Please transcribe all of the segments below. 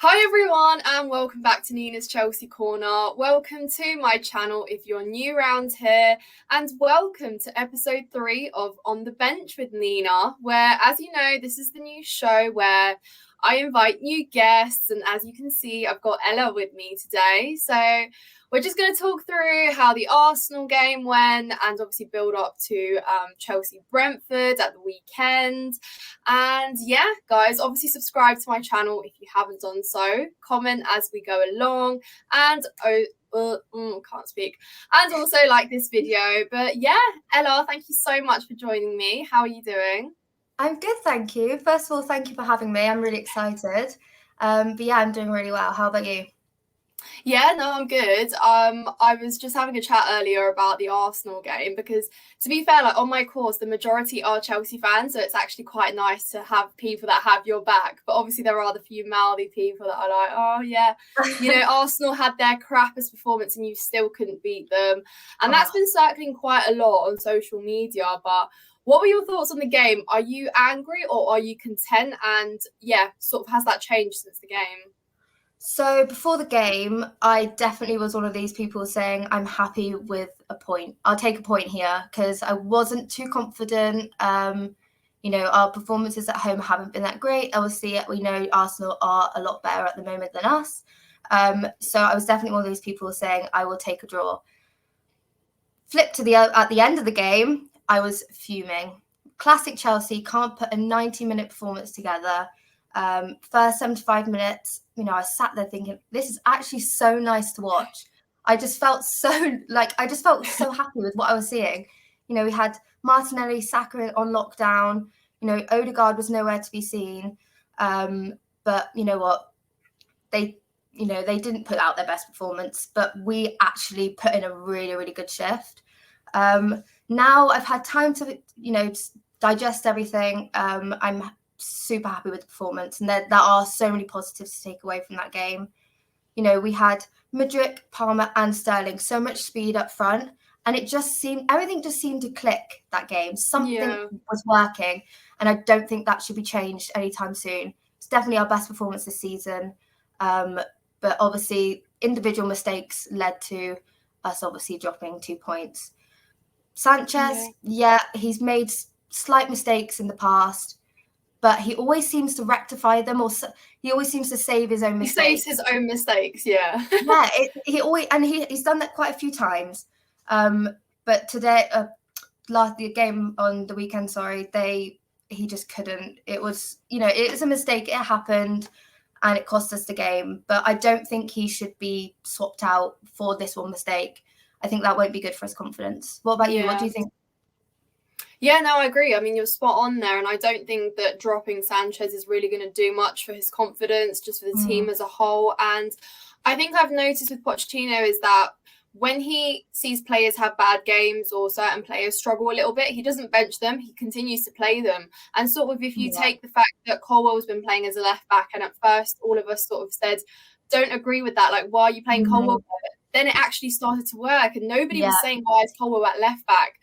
Hi everyone and welcome back to Nina's Chelsea Corner. Welcome to my channel if you're new around here, and welcome to episode 3 of On the Bench with Nina, where, as you know, this is the new show where I invite new guests, and as you can see, I've got Ella with me today. So we're just going to talk through how the Arsenal game went and obviously build up to Chelsea Brentford at the weekend. And yeah, guys, obviously subscribe to my channel if you haven't done so. Comment as we go along, and can't speak. And also like this video. But yeah, Ella, thank you so much for joining me. How are you doing? I'm good, thank you. First of all, thank you for having me. I'm really excited. But yeah, I'm doing really well. How about you? Yeah, no, I'm good. I was just having a chat earlier about the Arsenal game because, to be fair, like on my course, the majority are Chelsea fans, so it's actually quite nice to have people that have your back. But obviously, there are the few mouthy people that are like, "Oh yeah, Arsenal had their crappiest performance and you still couldn't beat them," and that's been circling quite a lot on social media. But what were your thoughts on the game? Are you angry or are you content? And yeah, sort of has that changed since the game? So before the game, I definitely was one of these people saying I'm happy with a point. I'll take a point here because I wasn't too confident. Our performances at home haven't been that great. Obviously, we know Arsenal are a lot better at the moment than us. So I was definitely one of those people saying I will take a draw. Flip to at the end of the game, I was fuming. Classic Chelsea, can't put a 90-minute performance together. First 75 minutes, I sat there thinking, this is actually so nice to watch. I just felt so happy with what I was seeing. We had Martinelli, Saka on lockdown. Odegaard was nowhere to be seen. But you know what? They didn't put out their best performance, but we actually put in a really, really good shift. Now I've had time to, digest everything. I'm super happy with the performance, and there are so many positives to take away from that game. We had Mudryk, Palmer, and Sterling, so much speed up front, and everything just seemed to click that game. Something was working, and I don't think that should be changed anytime soon. It's definitely our best performance this season. But obviously, individual mistakes led to us obviously dropping 2 points. Sanchez, he's made slight mistakes in the past, but he always seems to rectify them, or he always semes to save his own mistakes. He saves his own mistakes, yeah. He's done that quite a few times. But today, the game on the weekend, he just couldn't. It was a mistake. It happened. And it cost us the game. But I don't think he should be swapped out for this one mistake. I think that won't be good for his confidence. What about you? What do you think? Yeah, no, I agree. I mean, you're spot on there. And I don't think that dropping Sanchez is really going to do much for his confidence, just for the team as a whole. And I think I've noticed with Pochettino is that when he sees players have bad games or certain players struggle a little bit, he doesn't bench them. He continues to play them. And sort of if you take the fact that Colwell's been playing as a left back, and at first all of us sort of said, don't agree with that. Like, why are you playing Colwell? Then it actually started to work, and nobody was saying, why is Colwell at left back?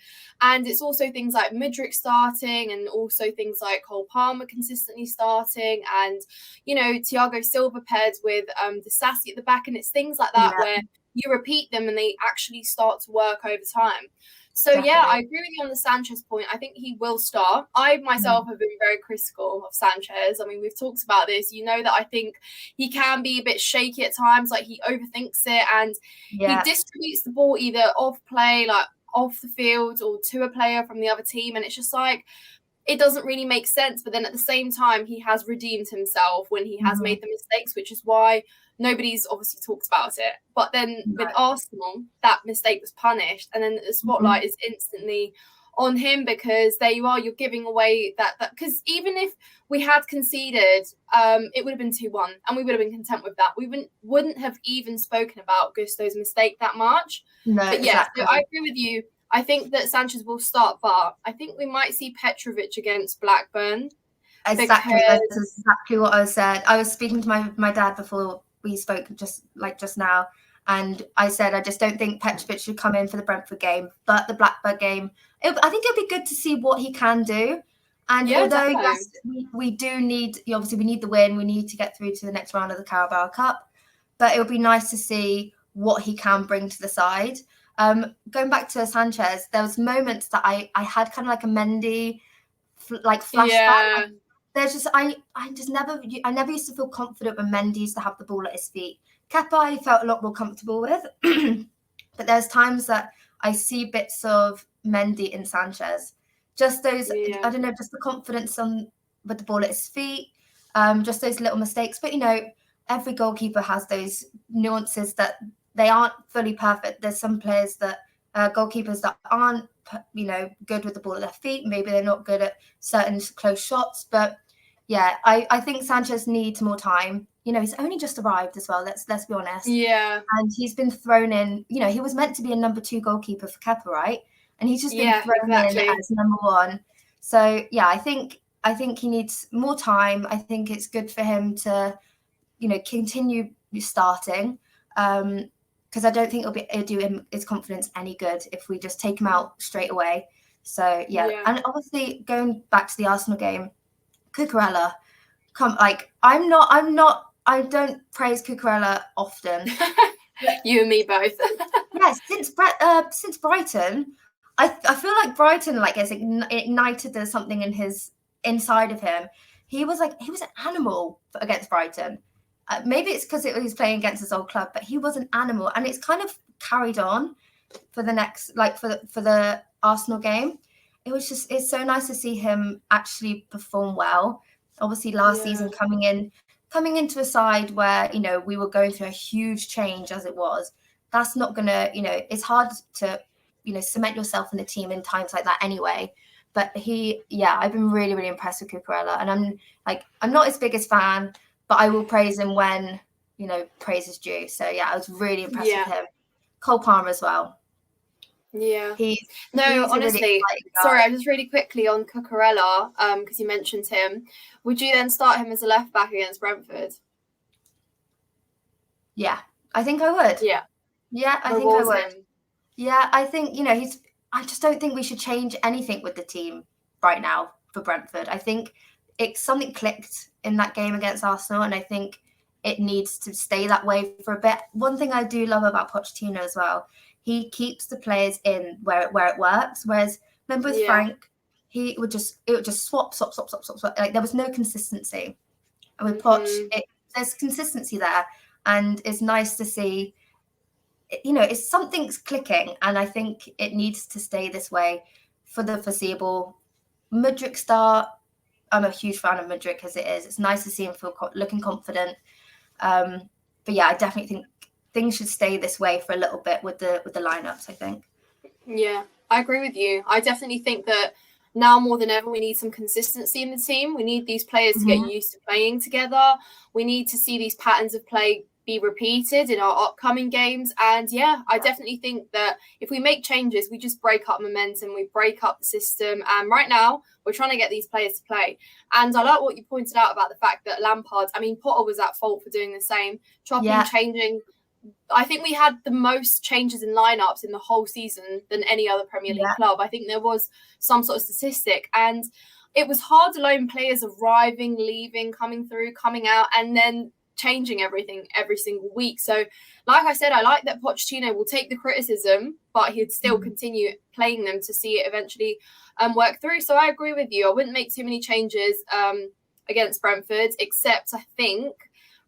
And it's also things like Mudryk starting, and also things like Cole Palmer consistently starting, and, Thiago Silva paired with Disasi at the back. And it's things like that where you repeat them and they actually start to work over time. So yeah, I agree with you on the Sanchez point. I think he will start. I myself have been very critical of Sanchez. I mean, we've talked about this. You know that I think he can be a bit shaky at times, like he overthinks it, and he distributes the ball either off play, like off the field, or to a player from the other team. And it's just like, it doesn't really make sense. But then at the same time, he has redeemed himself when he has made the mistakes, which is why nobody's obviously talked about it. But then with Arsenal, that mistake was punished, and then the spotlight is instantly on him, because there you are, you're giving away that because even if we had conceded, it would have been 2-1 and we would have been content with that. We wouldn't have even spoken about Gusto's mistake that much. No, but yeah, exactly. So I agree with you. I think that Sanchez will start, but I think we might see Petrovic against Blackburn. Exactly, that's exactly what I said. I was speaking to my dad before we spoke just now, and I said I just don't think Petrovic should come in for the Brentford game, but the Blackburn game, I think it'll be good to see what he can do. And Yeah, although, definitely. yes, we do need, obviously, we need the win. We need to get through to the next round of the Carabao Cup. But it would be nice to see what he can bring to the side. Going back to Sanchez, there was moments that I had kind of like a Mendy flashback. Yeah. There's just I never used to feel confident when Mendy used to have the ball at his feet. Kepa I felt a lot more comfortable with, but there's times that I see bits of Mendy in Sanchez. Just those, I don't know, just the confidence with the ball at his feet, just those little mistakes. But every goalkeeper has those nuances that they aren't fully perfect. There's some players that goalkeepers that aren't good with the ball at their feet. Maybe they're not good at certain close shots, but yeah, I think Sanchez needs more time. He's only just arrived as well. Let's be honest. Yeah. And he's been thrown in. He was meant to be a number 2 goalkeeper for Kepa, right? And he's just been thrown in as number 1. So yeah, I think he needs more time. I think it's good for him to, continue starting. Because I don't think it'll do him his confidence any good if we just take him out straight away. So yeah. And obviously going back to the Arsenal game, Cucurella, I don't praise Cucurella often. You and me both. Yes, since Brighton, I feel like Brighton has ignited there's something inside of him. He was an animal against Brighton. Maybe it's because he's playing against his old club, but he was an animal, and it's kind of carried on for the next for the Arsenal game. It's so nice to see him actually perform well. Obviously, last season coming into a side where we were going through a huge change as it was. That's not gonna it's hard to cement yourself in the team in times like that anyway. But I've been really, really impressed with Cucurella, and I'm not his biggest fan, but I will praise him when praise is due. So yeah, I was really impressed with him. Cole Palmer as well. Yeah. He's honestly, really sorry, I just really quickly on Cucurella, because you mentioned him. Would you then start him as a left back against Brentford? Yeah, I think I would. Yeah. Yeah, I think I would. Yeah, I think I just don't think we should change anything with the team right now for Brentford. I think something clicked in that game against Arsenal, and I think it needs to stay that way for a bit. One thing I do love about Pochettino as well, he keeps the players in where it works. Whereas remember with Frank, it would just swap. Like there was no consistency. And with Poch, there's consistency there, and it's nice to see. It's something's clicking, and I think it needs to stay this way for the foreseeable. Mudryk start. I'm a huge fan of Mudryk as it is. It's nice to see him looking confident. But yeah, I definitely think things should stay this way for a little bit with the lineups, I think. Yeah, I agree with you. I definitely think that now more than ever, we need some consistency in the team. We need these players to get used to playing together. We need to see these patterns of play be repeated in our upcoming games. And yeah, I definitely think that if we make changes, we just break up momentum, we break up the system. And right now, we're trying to get these players to play. And I like what you pointed out about the fact that Potter was at fault for doing the same, changing. I think we had the most changes in lineups in the whole season than any other Premier League club. I think there was some sort of statistic, and it was hard alone players arriving, leaving, coming through, coming out, and then changing everything every single week. So, like I said, I like that Pochettino will take the criticism, but he'd still continue playing them to see it eventually work through. So I agree with you. I wouldn't make too many changes against Brentford, except I think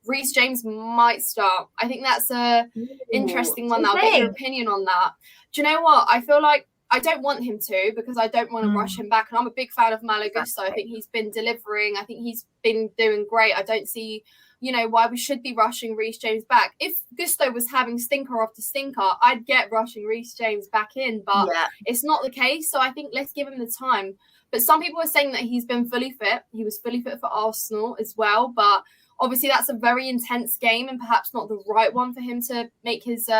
Reece James might start. I think that's a interesting one. I'll get your opinion on that. Do you know what? I feel like I don't want him to, because I don't want to rush him back. And I'm a big fan of Malo Gusto. I think he's been delivering. I think he's been doing great. I don't see, why we should be rushing Reece James back. If Gusto was having stinker after stinker, I'd get rushing Reece James back in. But it's not the case. So I think let's give him the time. But some people are saying that he's been fully fit. He was fully fit for Arsenal as well. But obviously, that's a very intense game and perhaps not the right one for him to make his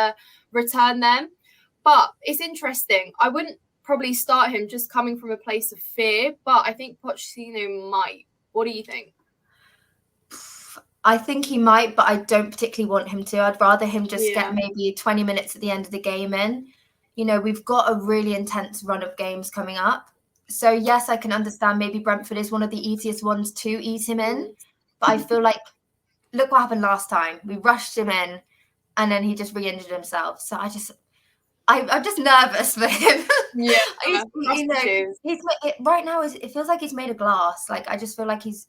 return then. But it's interesting. I wouldn't probably start him just coming from a place of fear, but I think Pochettino might. What do you think? I think he might, but I don't particularly want him to. I'd rather him just get maybe 20 minutes at the end of the game in. We've got a really intense run of games coming up. So yes, I can understand maybe Brentford is one of the easiest ones to ease him in, but I feel like, look what happened last time. We rushed him in, and then he just re-injured himself. So I'm just nervous for him. Yeah, he's, trust issues. right now. It feels like he's made of glass. Like I just feel like he's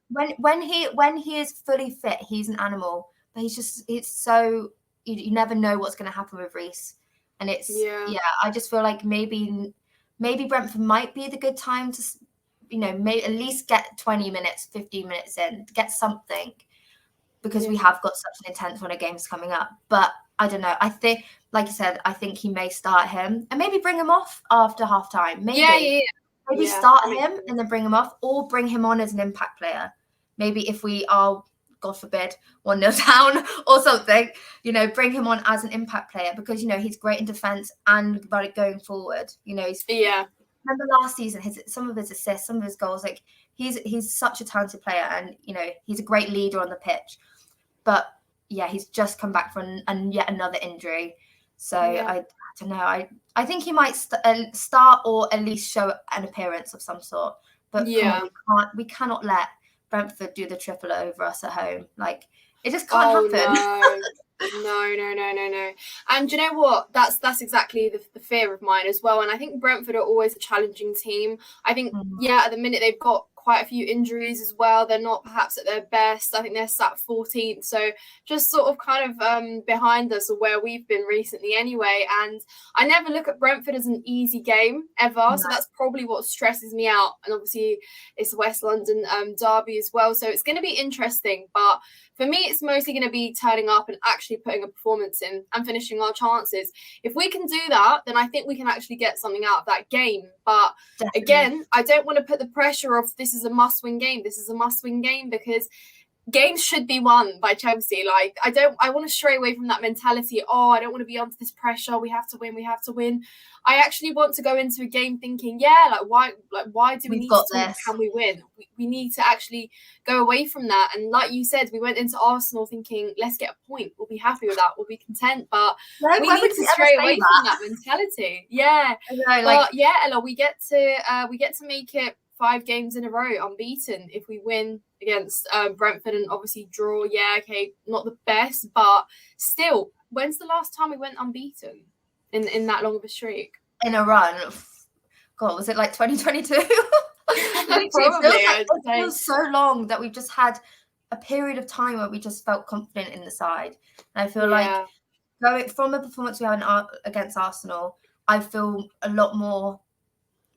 when he is fully fit, he's an animal. But it's so you never know what's going to happen with Reece, and I just feel like maybe Brentford might be the good time to at least get 20 minutes, 15 minutes in, get something, because we have got such an intense run of games coming up. But I don't know. I think, like you said, I think he may start him and maybe bring him off after half time. Maybe start him and then bring him off, or bring him on as an impact player. Maybe if we are, God forbid, 1-0 down or something, bring him on as an impact player, because, he's great in defence and going forward. Remember last season, some of his assists, some of his goals, like he's such a talented player, and, he's a great leader on the pitch. But yeah, he's just come back from yet another injury. So I don't know. I think he might start, or at least show an appearance of some sort. But we cannot let Brentford do the triple over us at home. Like, it just can't happen. No. And you know what? That's exactly the fear of mine as well. And I think Brentford are always a challenging team. I think, at the minute they've got quite a few injuries as well. They're not perhaps at their best. I think they're sat 14th. So just sort of kind of behind us, or where we've been recently anyway. And I never look at Brentford as an easy game ever. No. So that's probably what stresses me out. And obviously it's West London derby as well. So it's going to be interesting. But for me, it's mostly going to be turning up and actually putting a performance in and finishing our chances. If we can do that, then I think we can actually get something out of that game. But again, I don't want to put the pressure of this is a must-win game. This is a must-win game, because games should be won by Chelsea. Like, I want to stray away from that mentality. Oh, I don't want to be under this pressure. We have to win. I actually want to go into a game thinking, why do we need to win? Can we win? We need to actually go away from that. And like you said, we went into Arsenal thinking, let's get a point. We'll be happy with that. We'll be content. But we need to stray away from that mentality. Yeah. Ella, we get to make it 5 games in a row unbeaten if we win against Brentford, and obviously draw. Not the best, but still, when's the last time we went unbeaten in that long of a streak? In a run? God, was it like 2022? Probably. It feels so long that we've just had a period of time where we just felt confident in the side. And I feel like going from a performance we had against Arsenal, I feel a lot more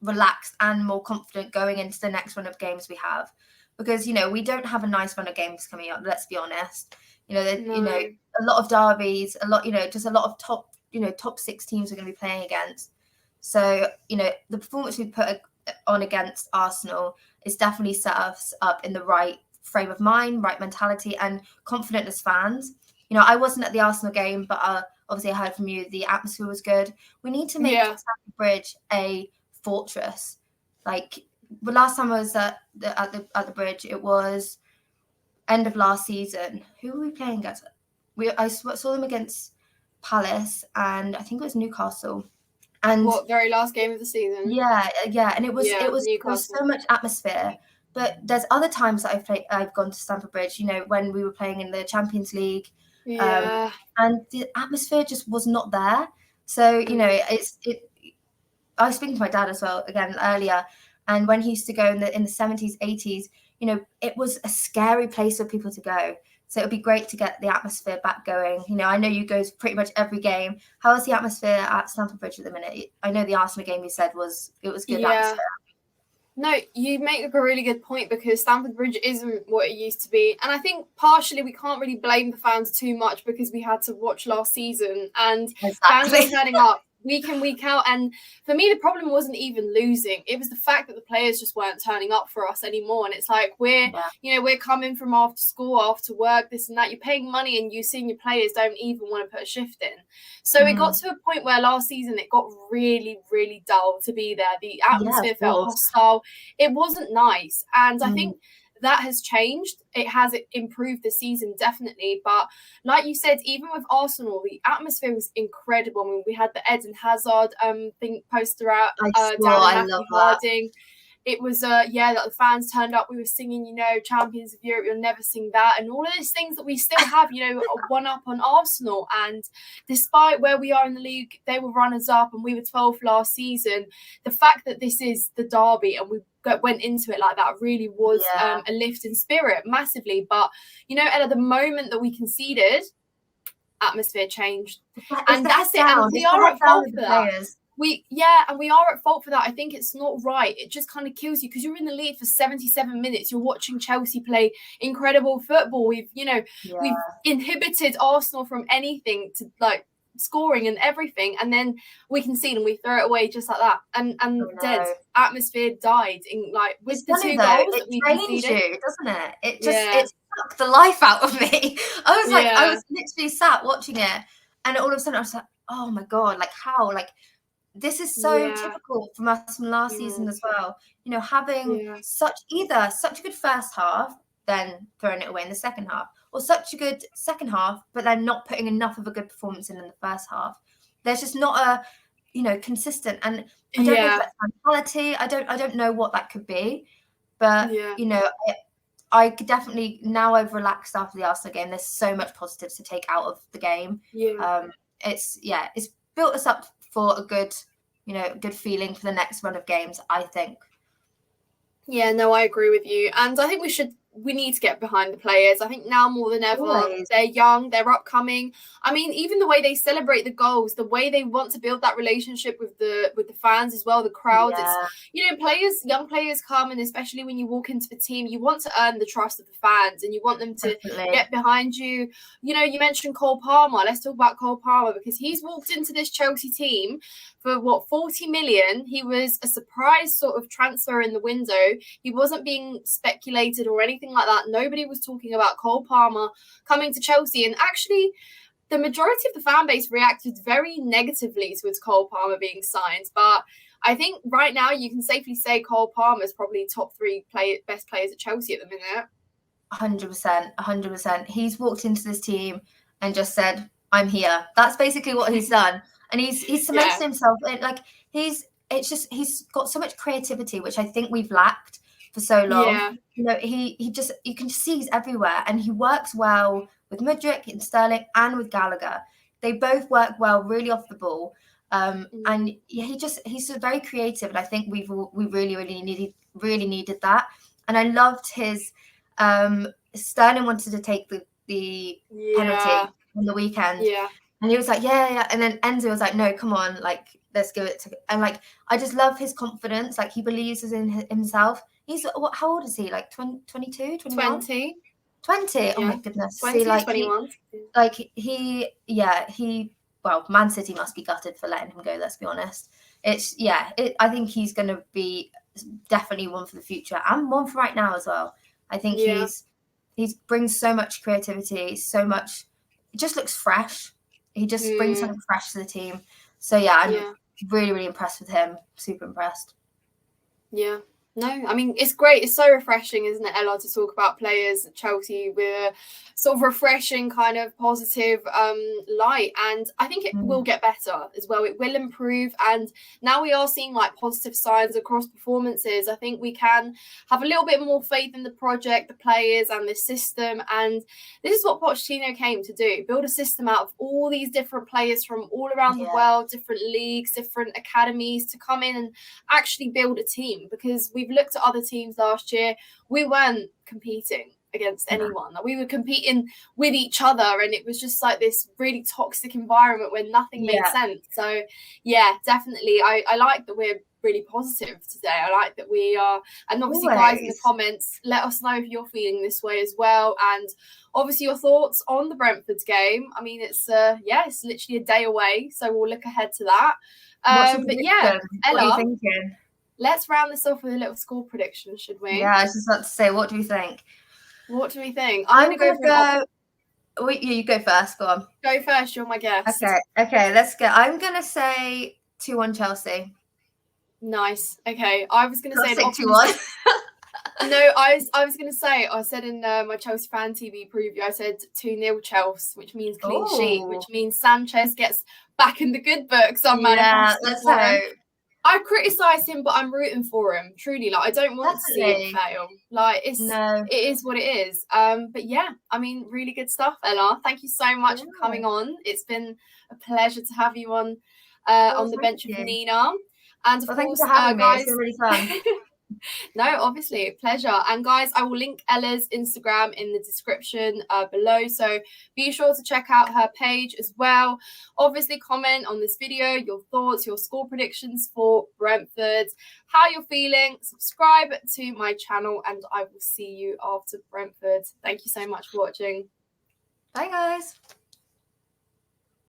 relaxed and more confident going into the next run of games we have, because we don't have a nice run of games coming up, let's be honest. A lot of derbies, a lot of top 6 teams we're going to be playing against. So the performance we put on against Arsenal is definitely set us up in the right frame of mind, right mentality, and confident as fans. I wasn't at the Arsenal game, but obviously I heard from you the atmosphere was good. We need to make Stamford Bridge a fortress. Like, the last time I was at the bridge, it was end of last season. Who were we playing against? I saw them against Palace, and I think it was Newcastle. And what, very last game of the season? Yeah, and it was so much atmosphere. But there's other times that I've gone to Stamford Bridge, when we were playing in the Champions League, and the atmosphere just was not there. So I was speaking to my dad as well again earlier, and when he used to go in the 70s, 80s, it was a scary place for people to go. So it would be great to get the atmosphere back going. I know you go to pretty much every game. How is the atmosphere at Stamford Bridge at the minute? I know the Arsenal game you said was good atmosphere. No, you make a really good point, because Stamford Bridge isn't what it used to be. And I think partially we can't really blame the fans too much, because we had to watch last season, and fans were turning up week in, week out. And for me, the problem wasn't even losing. It was the fact that the players just weren't turning up for us anymore. And it's like, we're coming from after school, after work, this and that. You're paying money, and you seeing your players don't even want to put a shift in. So it got to a point where last season it got really, really dull to be there. The atmosphere felt hostile. It wasn't nice. And I think that has changed. It has improved the season, definitely. But like you said, even with Arsenal, the atmosphere was incredible. I mean, we had the Eden Hazard thing poster out down in Matthew Harding. It was that the fans turned up. We were singing, Champions of Europe, you'll never sing that, and all of those things that we still have, one up on Arsenal. And despite where we are in the league, they were runners up and we were 12th last season. The fact that this is the derby and we went into it like that really was a lift in spirit massively. But Ella, the moment that we conceded, atmosphere changed, and that's it. And we are at fault for that. And we are at fault for that. I think it's not right. It just kind of kills you because you're in the lead for 77 minutes. You're watching Chelsea play incredible football. We've inhibited Arsenal from anything to like scoring and everything, and then we concede and we throw it away just like that. And dead atmosphere died in like with the two goals that we conceded. You, doesn't it? It just it sucked the life out of me. I was like, I was literally sat watching it, and all of a sudden I was like, oh my god, like how this is so typical from us from last season as well. Having such a good first half, then throwing it away in the second half, or such a good second half, but then not putting enough of a good performance in the first half. There's just not a consistent, and I don't know if that's mentality. I don't know what that could be, but I could definitely, now I've relaxed after the Arsenal game. There's so much positives to take out of the game. It's built us up for a good feeling for the next run of games, I think. Yeah, no, I agree with you. And I think we need to get behind the players. I think now more than ever, they're young, they're upcoming. I mean, even the way they celebrate the goals, the way they want to build that relationship with the fans as well, the crowd. It's young players come, and especially when you walk into the team, you want to earn the trust of the fans and you want them to get behind you. You mentioned Cole Palmer. Let's talk about Cole Palmer because he's walked into this Chelsea team for 40 million. He was a surprise sort of transfer in the window. He wasn't being speculated or anything like that. Nobody was talking about Cole Palmer coming to Chelsea, and actually the majority of the fan base reacted very negatively towards Cole Palmer being signed. But I think right now you can safely say Cole Palmer is probably top 3 best players at Chelsea at the minute. 100%. He's walked into this team and just said, I'm here. That's basically what he's done. And he's cemented himself. Like he's got so much creativity, which I think we've lacked for so long. He just, you can see he's everywhere, and he works well with Mudryk and Sterling and with Gallagher. They both work well, really off the ball. And he's very creative, and I think we really needed that. And I loved his Sterling wanted to take the penalty on the weekend. And he was like, and then Enzo was like, no, come on, like let's give it to. And like I just love his confidence. Like he believes in himself. He's how old is he? Like 22, 21? 20. Oh my goodness. 20, See, like 21. Well, Man City must be gutted for letting him go, let's be honest. I think he's going to be definitely one for the future and one for right now as well. I think he brings so much creativity, so much. It just looks fresh. He just brings something fresh to the team. So I'm really, really impressed with him. Super impressed. Yeah. No, I mean, it's great. It's so refreshing, isn't it, Ella, to talk about players at Chelsea with a sort of refreshing kind of positive light. And I think it will get better as well. It will improve. And now we are seeing like positive signs across performances. I think we can have a little bit more faith in the project, the players and the system. And this is what Pochettino came to do, build a system out of all these different players from all around the world, different leagues, different academies to come in and actually build a team. Because we've looked at other teams last year, we weren't competing against anyone. We were competing with each other, and it was just like this really toxic environment where nothing made sense. So definitely I like that we're really positive today. I like that we are, and obviously guys in the comments, let us know if you're feeling this way as well, and obviously your thoughts on the Brentford game. I mean, it's it's literally a day away, so we'll look ahead to that. Ella, what are you thinking? Let's round this off with a little score prediction, should we? Yeah, I was just about to say, what do we think? What do we think? I'm going to go... You go first, go on. Go first, you're my guest. Okay, let's go. I'm going to say 2-1 Chelsea. Nice. Okay, I was going to say... 2-1. No, I was going to say, I said in my Chelsea Fan TV preview, I said 2-0 Chelsea, which means clean sheet, which means Sanchez gets back in the good books. I'm manifesting let's for him. hope. I criticise him, but I'm rooting for him. Truly, like I don't want to see it fail. Like it is what it is. But yeah, I mean, really good stuff, Ella. Thank you so much for coming on. It's been a pleasure to have you on the bench with Nina. And of course, thank you for having me. guys, it's been really fun. No, obviously, a pleasure. And guys, I will link Ella's Instagram in the description below. So be sure to check out her page as well. Obviously, comment on this video, your thoughts, your score predictions for Brentford, how you're feeling. Subscribe to my channel and I will see you after Brentford. Thank you so much for watching. Bye, guys.